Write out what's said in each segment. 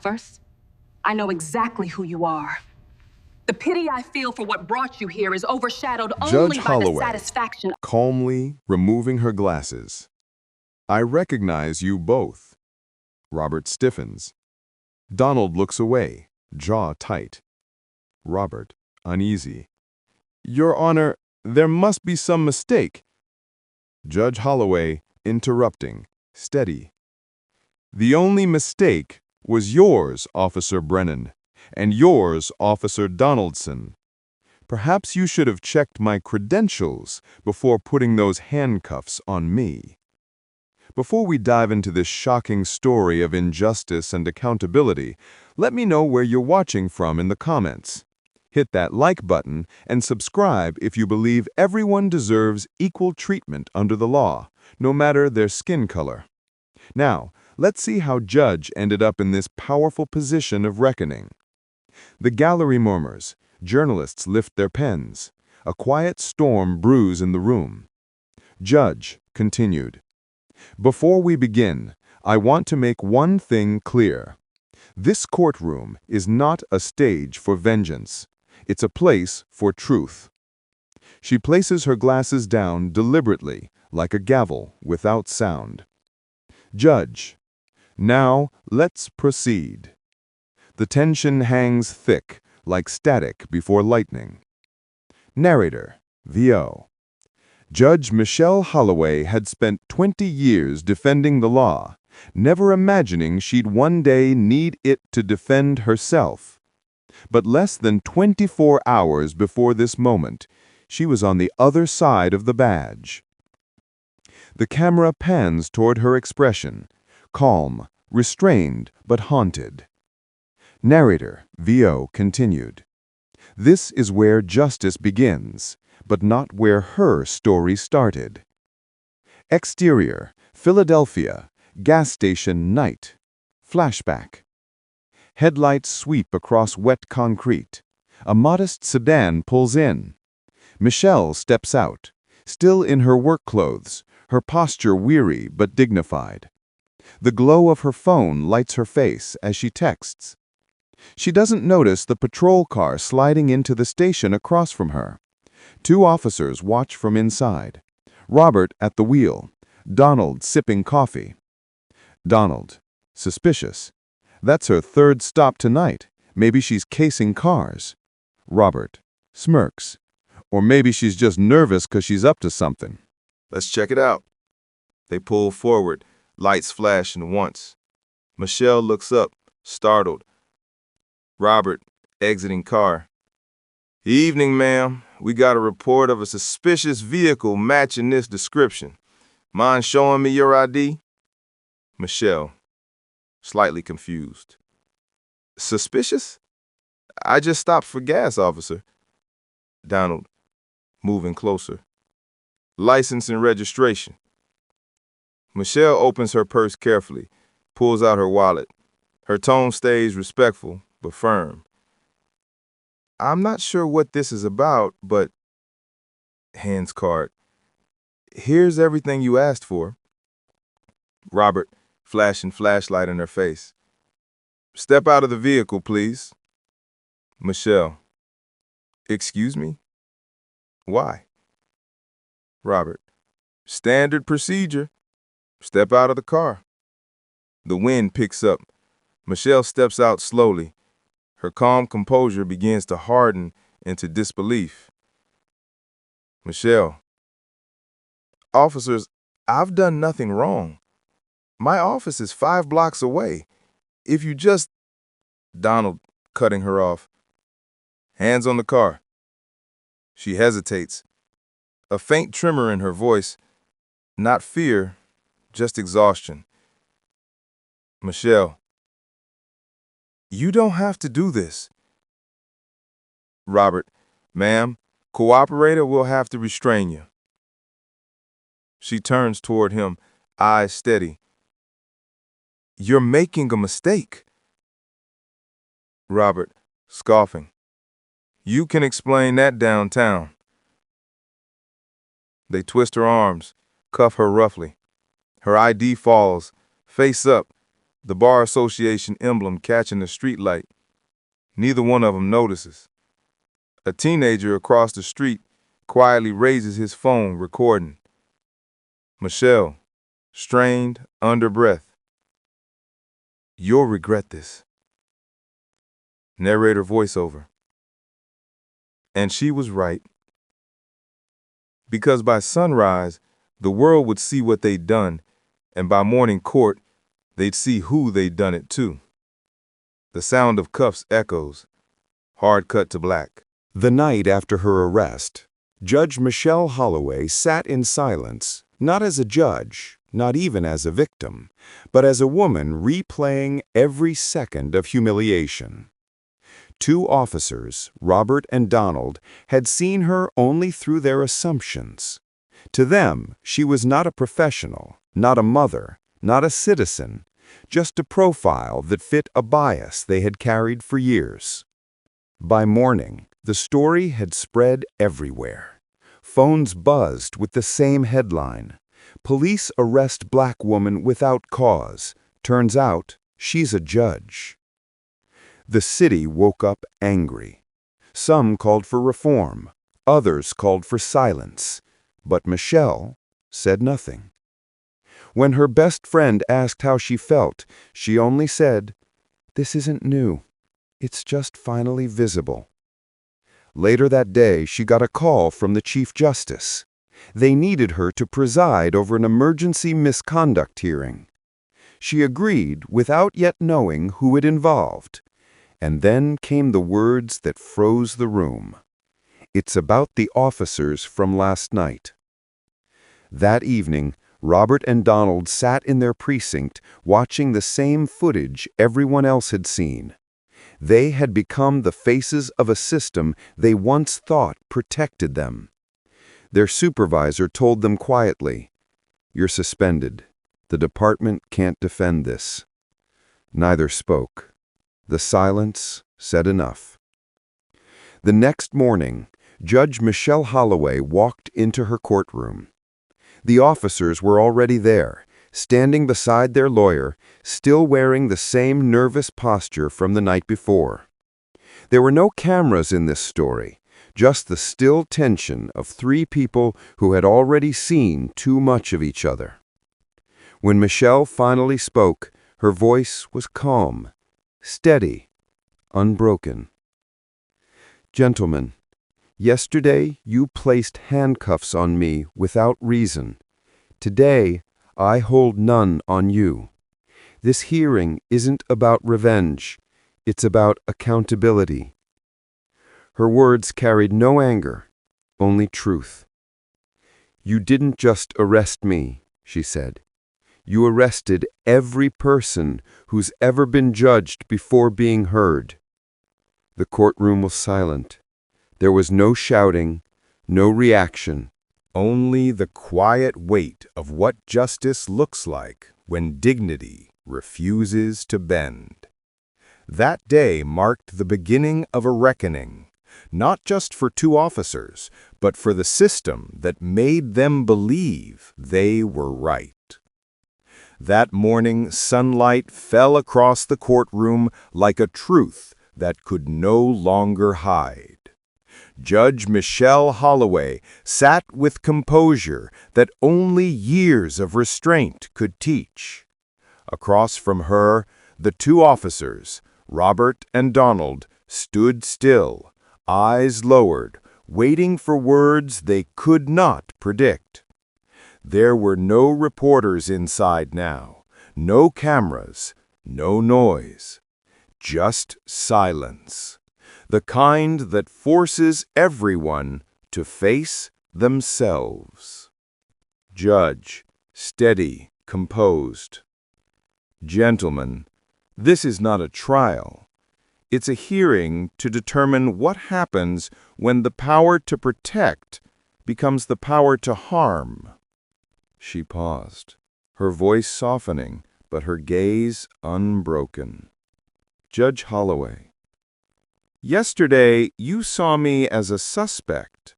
First, I know exactly who you are. The pity I feel for what brought you here is overshadowed Judge only by the Holloway, satisfaction. calmly removing her glasses. I recognize you both. Robert stiffens. Donald looks away, jaw tight. Robert, uneasy. Your Honor, there must be some mistake. Judge Holloway, interrupting, steady. The only mistake was yours, Officer Brennan, and yours, Officer Donaldson. Perhaps you should have checked my credentials before putting those handcuffs on me. Before we dive into this shocking story of injustice and accountability, let me know where you're watching from in the comments. Hit that like button and subscribe if you believe everyone deserves equal treatment under the law, no matter their skin color. Now, let's see how Judge ended up in this powerful position of reckoning. The gallery murmurs. Journalists lift their pens. A quiet storm brews in the room. Judge continued. Before we begin, I want to make one thing clear. This courtroom is not a stage for vengeance. It's a place for truth. She places her glasses down deliberately, like a gavel, without sound. Judge, now let's proceed. The tension hangs thick, like static before lightning. Narrator, VO. Judge Michelle Holloway had spent 20 years defending the law, never imagining she'd one day need it to defend herself. But less than 24 hours before this moment, she was on the other side of the badge. The camera pans toward her expression, calm, restrained, but haunted. Narrator, VO, continued. This is where justice begins, but not where her story started. Exterior, Philadelphia, gas station night. Flashback. Headlights sweep across wet concrete. A modest sedan pulls in. Michelle steps out, still in her work clothes, her posture weary but dignified. The glow of her phone lights her face as she texts. She doesn't notice the patrol car sliding into the station across from her. Two officers watch from inside. Robert at the wheel. Donald sipping coffee. Donald, suspicious. That's her third stop tonight. Maybe she's casing cars. Robert, smirks. Or maybe she's just nervous because she's up to something. Let's check it out. They pull forward, lights flashing once. Michelle looks up, startled. Robert, exiting car. Evening, ma'am. We got a report of a suspicious vehicle matching this description. Mind showing me your ID? Michelle, slightly confused. Suspicious? I just stopped for gas, officer. Donald, moving closer. License and registration. Michelle opens her purse carefully, pulls out her wallet. Her tone stays respectful, but firm. I'm not sure what this is about, but... Hands card. Here's everything you asked for. Robert, flashing flashlight in her face. Step out of the vehicle, please. Michelle. Excuse me? Why? Robert. Standard procedure. Step out of the car. The wind picks up. Michelle steps out slowly. Her calm composure begins to harden into disbelief. Michelle. Officers, I've done nothing wrong. My office is 5 blocks away. If you just... Donald, cutting her off. Hands on the car. She hesitates. A faint tremor in her voice. Not fear, just exhaustion. Michelle. You don't have to do this. Robert. Ma'am, cooperator will have to restrain you. She turns toward him, eyes steady. You're making a mistake. Robert, scoffing. You can explain that downtown. They twist her arms, cuff her roughly. Her ID falls, face up, the Bar Association emblem catching the streetlight. Neither one of them notices. A teenager across the street quietly raises his phone, recording. Michelle, strained, under breath. You'll regret this. Narrator voiceover. And she was right. Because by sunrise, the world would see what they'd done, and by morning court, they'd see who they'd done it to. The sound of cuffs echoes. Hard cut to black. The night after her arrest, Judge Michelle Holloway sat in silence, not as a judge, not even as a victim, but as a woman replaying every second of humiliation. Two officers, Robert and Donald, had seen her only through their assumptions. To them, she was not a professional, not a mother, not a citizen, just a profile that fit a bias they had carried for years. By morning, the story had spread everywhere. Phones buzzed with the same headline. Police arrest black woman without cause. Turns out, she's a judge. The city woke up angry. Some called for reform. Others called for silence. But Michelle said nothing. When her best friend asked how she felt, she only said, "This isn't new. It's just finally visible." Later that day, she got a call from the Chief Justice. They needed her to preside over an emergency misconduct hearing. She agreed without yet knowing who it involved. And then came the words that froze the room. "It's about the officers from last night." That evening, Robert and Donald sat in their precinct watching the same footage everyone else had seen. They had become the faces of a system they once thought protected them. Their supervisor told them quietly, "You're suspended. The department can't defend this." Neither spoke. The silence said enough. The next morning, Judge Michelle Holloway walked into her courtroom. The officers were already there, standing beside their lawyer, still wearing the same nervous posture from the night before. There were no cameras in this story, just the still tension of three people who had already seen too much of each other. When Michelle finally spoke, her voice was calm, steady, unbroken. "Gentlemen, yesterday you placed handcuffs on me without reason. Today, I hold none on you. This hearing isn't about revenge. It's about accountability." Her words carried no anger, only truth. "You didn't just arrest me," she said. "You arrested every person who's ever been judged before being heard." The courtroom was silent. There was no shouting, no reaction. Only the quiet weight of what justice looks like when dignity refuses to bend. That day marked the beginning of a reckoning, not just for two officers, but for the system that made them believe they were right. That morning, sunlight fell across the courtroom like a truth that could no longer hide. Judge Michelle Holloway sat with composure that only years of restraint could teach. Across from her, the two officers, Robert and Donald, stood still, eyes lowered, waiting for words they could not predict. There were no reporters inside now, no cameras, no noise, just silence. The kind that forces everyone to face themselves. Judge, steady, composed. "Gentlemen, this is not a trial. It's a hearing to determine what happens when the power to protect becomes the power to harm." She paused, her voice softening, but her gaze unbroken. "Judge Holloway, yesterday you saw me as a suspect.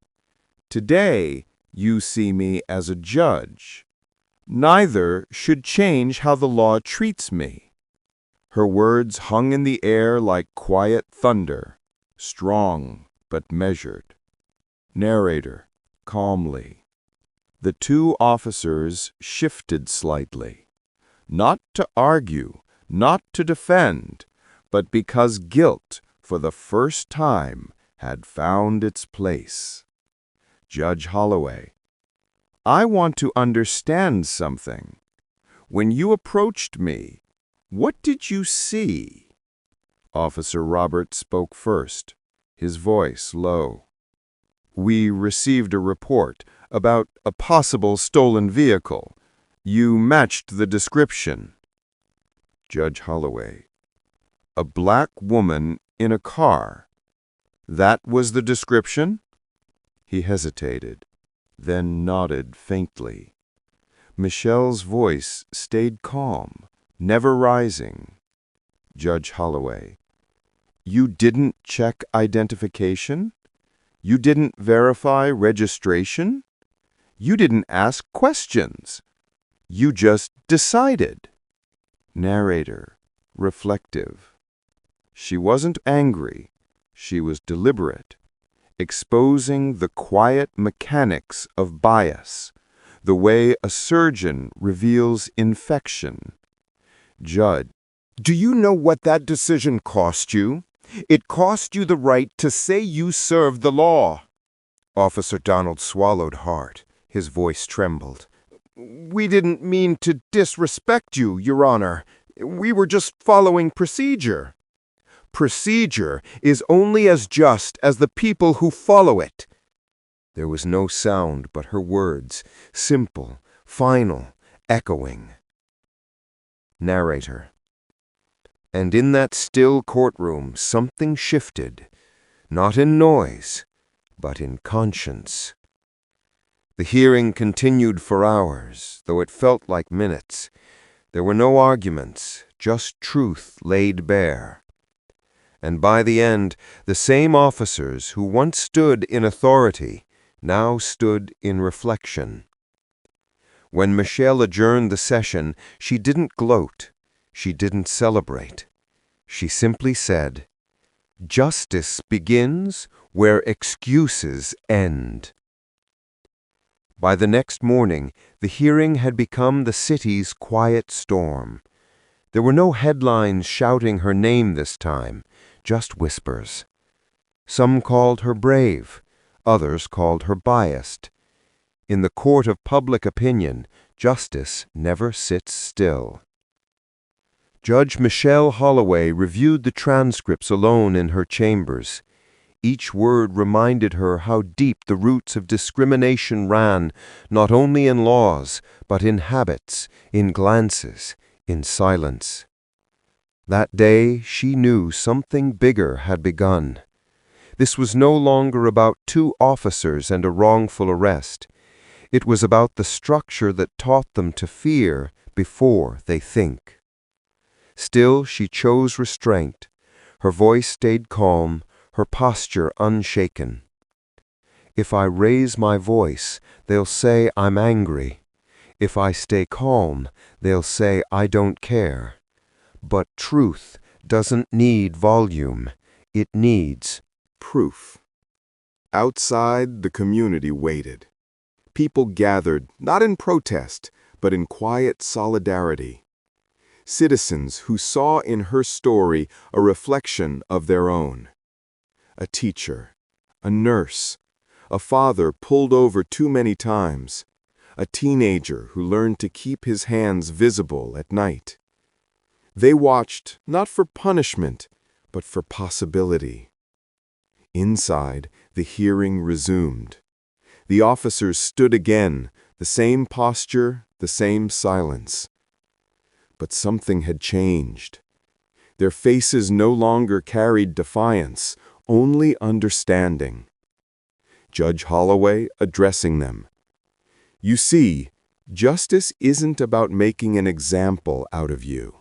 Today you see me as a judge. Neither should change how the law treats me. Her words hung in the air like quiet thunder, strong but measured. Narrator, calmly. The two officers shifted slightly. Not to argue, not to defend, but because guilt, for the first time, had found its place. Judge Holloway, I want to understand something. When you approached me, what did you see? Officer Robert spoke first, his voice low. We received a report about a possible stolen vehicle. You matched the description. Judge Holloway, a black woman in a car. That was the description? He hesitated, then nodded faintly. Michelle's voice stayed calm, never rising. Judge Holloway, you didn't check identification? You didn't verify registration? You didn't ask questions. You just decided. Narrator, reflective. She wasn't angry. She was deliberate, exposing the quiet mechanics of bias, the way a surgeon reveals infection. Judge, do you know what that decision cost you? It cost you the right to say you served the law. Officer Donald swallowed hard. His voice trembled. We didn't mean to disrespect you, Your Honor. We were just following procedure. Procedure is only as just as the people who follow it. There was no sound but her words, simple, final, echoing. Narrator. And in that still courtroom something shifted, not in noise, but in conscience. The hearing continued for hours, though it felt like minutes. There were no arguments, just truth laid bare. And by the end, the same officers who once stood in authority now stood in reflection. When Michelle adjourned the session, she didn't gloat. She didn't celebrate. She simply said, "Justice begins where excuses end." By the next morning, the hearing had become the city's quiet storm. There were no headlines shouting her name this time, just whispers. Some called her brave, others called her biased. In the court of public opinion, justice never sits still. Judge Michelle Holloway reviewed the transcripts alone in her chambers. Each word reminded her how deep the roots of discrimination ran, not only in laws, but in habits, in glances, in silence. That day, she knew something bigger had begun. This was no longer about two officers and a wrongful arrest. It was about the structure that taught them to fear before they think. Still, she chose restraint. Her voice stayed calm, her posture unshaken. If I raise my voice, they'll say I'm angry. If I stay calm, they'll say I don't care. But truth doesn't need volume. It needs proof. Outside, the community waited. People gathered, not in protest, but in quiet solidarity. Citizens who saw in her story a reflection of their own. A teacher, a nurse, a father pulled over too many times, a teenager who learned to keep his hands visible at night. They watched not for punishment, but for possibility. Inside, the hearing resumed. The officers stood again, the same posture, the same silence. But something had changed. Their faces no longer carried defiance, only understanding. Judge Holloway addressing them. You see, justice isn't about making an example out of you.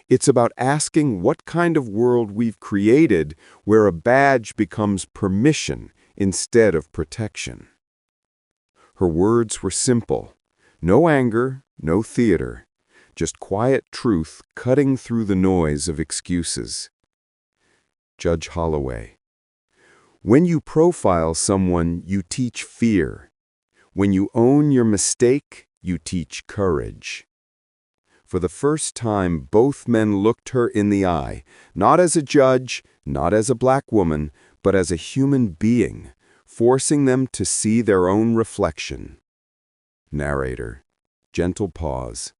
It's about asking what kind of world we've created where a badge becomes permission instead of protection. Her words were simple. No anger, no theater. just quiet truth cutting through the noise of excuses. Judge Holloway. When you profile someone, you teach fear. When you own your mistake, you teach courage. For the first time, both men looked her in the eye, not as a judge, not as a black woman, but as a human being, forcing them to see their own reflection. Narrator. Gentle pause.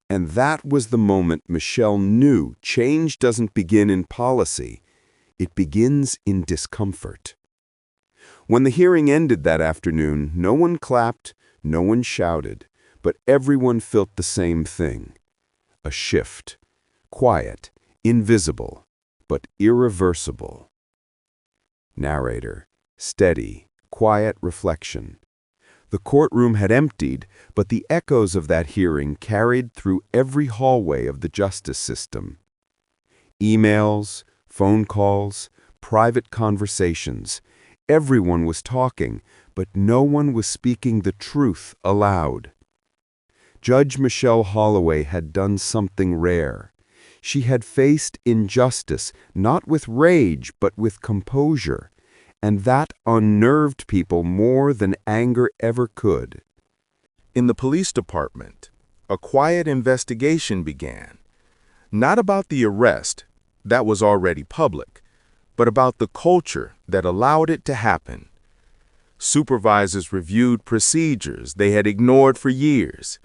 And that was the moment Michelle knew change doesn't begin in policy. It begins in discomfort. When the hearing ended that afternoon, no one clapped, no one shouted, but everyone felt the same thing. A shift. Quiet, invisible, but irreversible. Narrator. Steady, quiet reflection. The courtroom had emptied, but the echoes of that hearing carried through every hallway of the justice system. Emails, phone calls, private conversations. Everyone was talking, but no one was speaking the truth aloud. Judge Michelle Holloway had done something rare. She had faced injustice, not with rage, but with composure, and that unnerved people more than anger ever could. In the police department, a quiet investigation began. Not about the arrest, that was already public, but about the culture that allowed it to happen. Supervisors reviewed procedures they had ignored for years.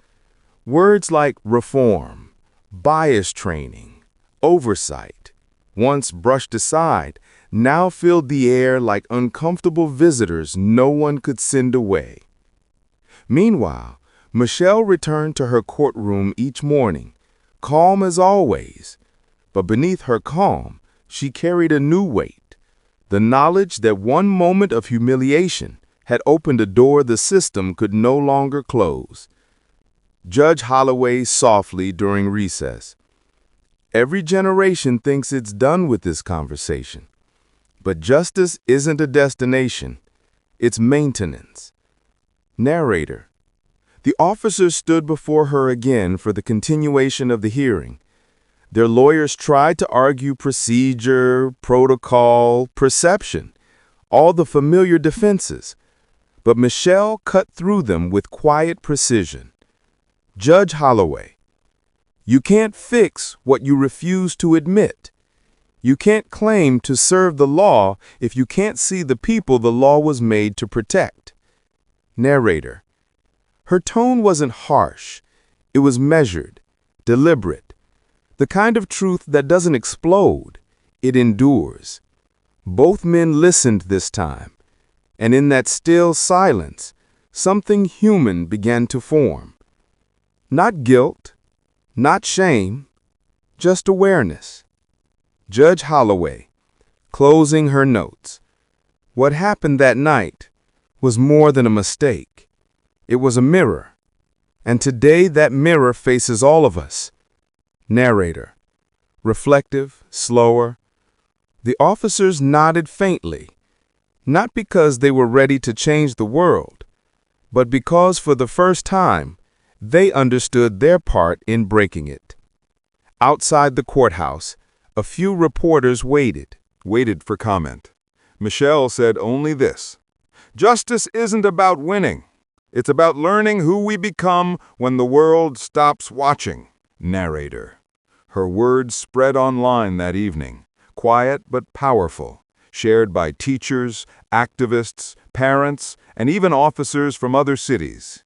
Words like reform, bias training, oversight, once brushed aside, now filled the air like uncomfortable visitors no one could send away. Meanwhile, Michelle returned to her courtroom each morning, calm as always. But beneath her calm, she carried a new weight, the knowledge that one moment of humiliation had opened a door the system could no longer close. Judge Holloway softly during recess. Every generation thinks it's done with this conversation. But justice isn't a destination, it's maintenance. Narrator. The officers stood before her again for the continuation of the hearing. Their lawyers tried to argue procedure, protocol, perception, all the familiar defenses. But Michelle cut through them with quiet precision. Judge Holloway, you can't fix what you refuse to admit. You can't claim to serve the law if you can't see the people the law was made to protect. Narrator. Her tone wasn't harsh. It was measured, deliberate. The kind of truth that doesn't explode, it endures. Both men listened this time, and in that still silence, something human began to form. Not guilt, not shame, just awareness. Judge Holloway, closing her notes. What happened that night was more than a mistake. It was a mirror, and today that mirror faces all of us. Narrator, reflective, slower. The officers nodded faintly, not because they were ready to change the world, but because for the first time, they understood their part in breaking it. Outside the courthouse, a few reporters waited for comment. Michelle said only this: "Justice isn't about winning. It's about learning who we become when the world stops watching." Narrator. Her words spread online that evening, quiet but powerful, shared by teachers, activists, parents, and even officers from other cities.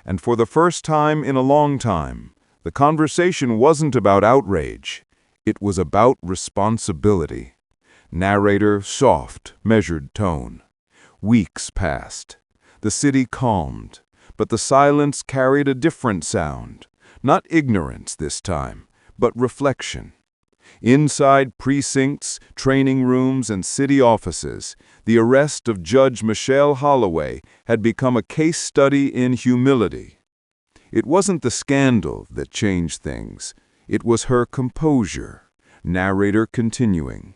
And for the first time in a long time, the conversation wasn't about outrage. It was about responsibility. Narrator, soft, measured tone. Weeks passed. The city calmed, but the silence carried a different sound. Not ignorance this time, but reflection. Inside precincts, training rooms, and city offices, the arrest of Judge Michelle Holloway had become a case study in humility. It wasn't the scandal that changed things. It was her composure. Narrator continuing.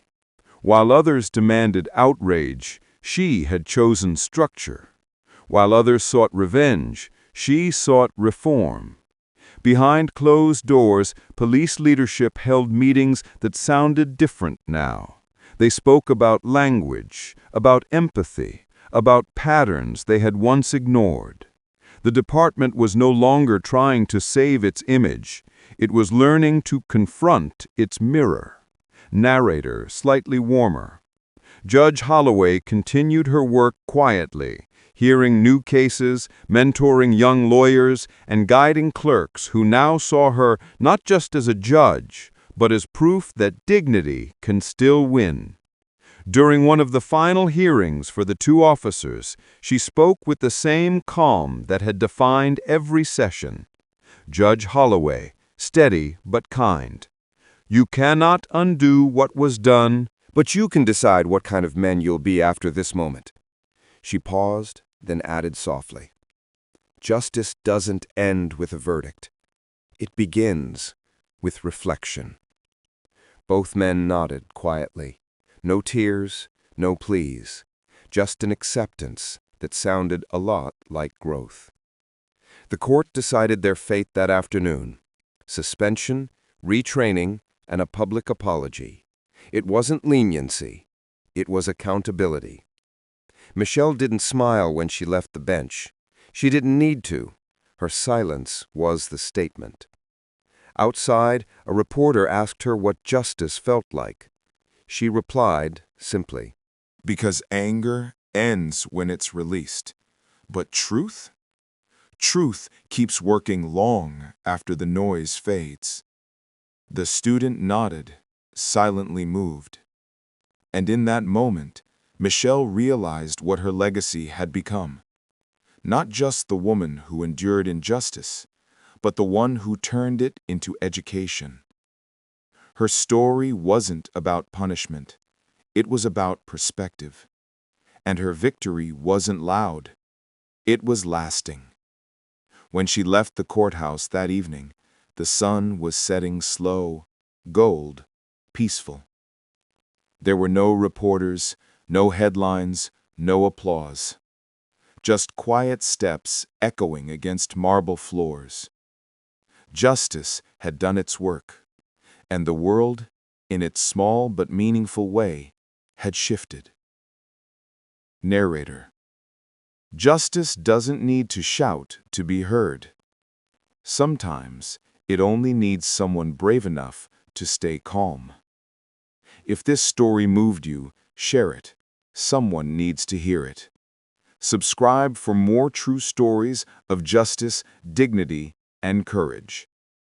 While others demanded outrage, she had chosen structure. While others sought revenge, she sought reform. Behind closed doors, police leadership held meetings that sounded different now. They spoke about language, about empathy, about patterns they had once ignored. The department was no longer trying to save its image. It was learning to confront its mirror. Narrator, slightly warmer. Judge Holloway continued her work quietly, hearing new cases, mentoring young lawyers, and guiding clerks who now saw her not just as a judge, but as proof that dignity can still win. During one of the final hearings for the two officers, she spoke with the same calm that had defined every session. Judge Holloway, steady but kind. "You cannot undo what was done, but you can decide what kind of men you'll be after this moment." She paused, then added softly, "Justice doesn't end with a verdict. It begins with reflection." Both men nodded quietly. No tears, no pleas, just an acceptance that sounded a lot like growth. The court decided their fate that afternoon: suspension, retraining, and a public apology. It wasn't leniency. It was accountability. Michelle didn't smile when she left the bench. She didn't need to. Her silence was the statement. Outside, a reporter asked her what justice felt like. She replied simply, Because anger ends when it's released. But truth? Truth keeps working long after the noise fades. The student nodded, silently moved. And in that moment, Michelle realized what her legacy had become. Not just the woman who endured injustice, but the one who turned it into education. Her story wasn't about punishment. It was about perspective. And her victory wasn't loud. It was lasting. When she left the courthouse that evening, the sun was setting slow, gold, peaceful. There were no reporters, no headlines, no applause. Just quiet steps echoing against marble floors. Justice had done its work, and the world, in its small but meaningful way, had shifted. Narrator. Justice doesn't need to shout to be heard. Sometimes it only needs someone brave enough to stay calm. If this story moved you, share it. Someone needs to hear it. Subscribe for more true stories of justice, dignity, and courage.